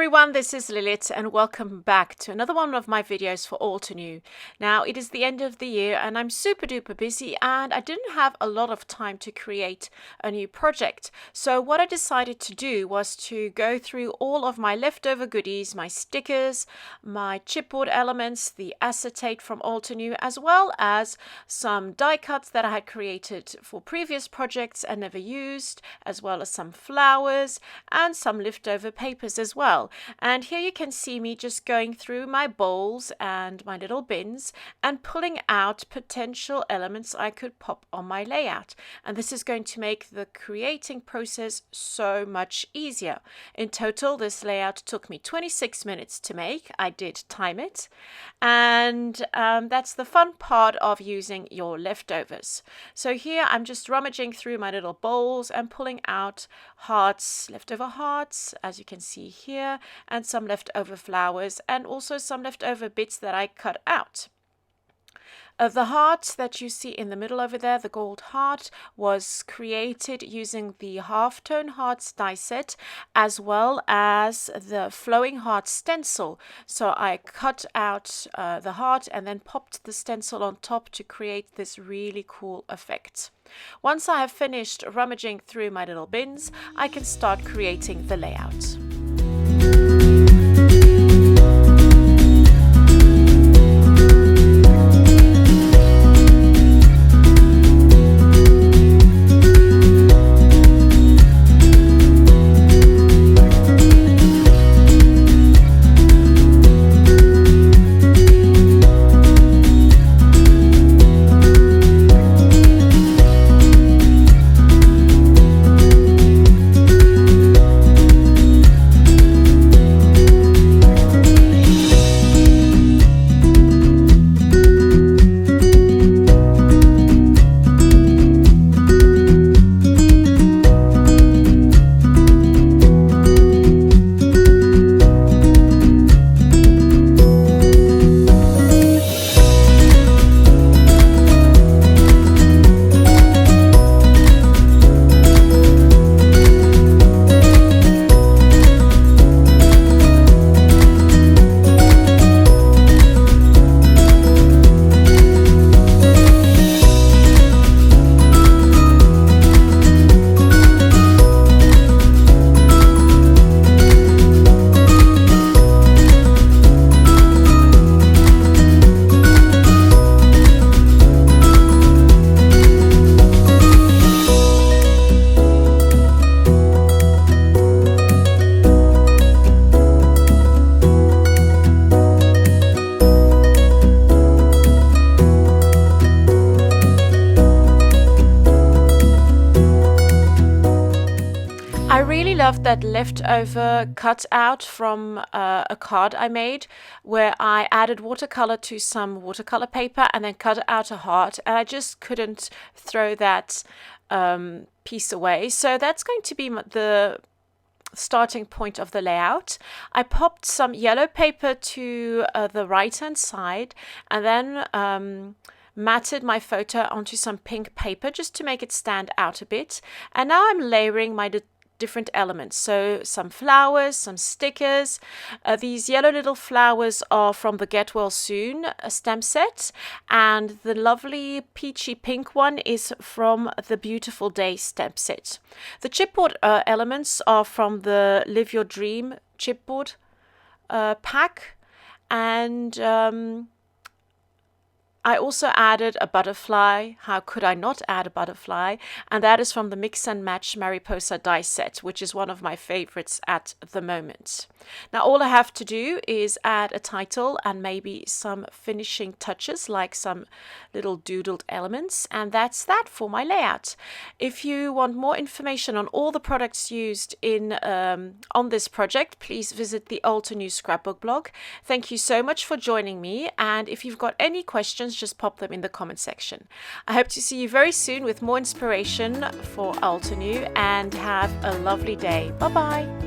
everyone, this is Lilith and welcome back to another one of my videos for Altenew. Now it is the end of the year and I'm super duper busy and I didn't have a lot of time to create a new project. So what I decided to do was to go through all of my leftover goodies, my stickers, my chipboard elements, the acetate from Altenew, as well as some die cuts that I had created for previous projects and never used, as well as some flowers and some leftover papers as well. And here you can see me just going through my bowls and my little bins and pulling out potential elements I could pop on my layout. And this is going to make the creating process so much easier. In total, this layout took me 26 minutes to make. I did time it. And that's the fun part of using your leftovers. So here I'm just rummaging through my little bowls and pulling out hearts, leftover hearts, as you can see here, and some leftover flowers and also some leftover bits that I cut out. The heart that you see in the middle over there, the gold heart, was created using the Halftone hearts die set as well as the flowing heart stencil. So I cut out the heart and then popped the stencil on top to create this really cool effect. Once I have finished rummaging through my little bins, I can start creating the layout. Love that leftover cutout from a card I made where I added watercolor to some watercolor paper and then cut out a heart, and I just couldn't throw that piece away. So that's going to be the starting point of the layout. I popped some yellow paper to the right hand side and then matted my photo onto some pink paper just to make it stand out a bit. And now I'm layering my different elements. So some flowers, some stickers. These yellow little flowers are from the Get Well Soon stamp set, and the lovely peachy pink one is from the Beautiful Day stamp set. The chipboard elements are from the Live Your Dream chipboard pack, and I also added a butterfly. How could I not add a butterfly? And that is from the Mix and Match Mariposa die set, which is one of my favorites at the moment. Now all I have to do is add a title and maybe some finishing touches like some little doodled elements, and that's that for my layout. If you want more information on all the products used in on this project, please visit the Altenew scrapbook blog. Thank you so much for joining me, and if you've got any questions, just pop them in the comment section. I hope to see you very soon with more inspiration for Altenew, and have a lovely day. Bye bye.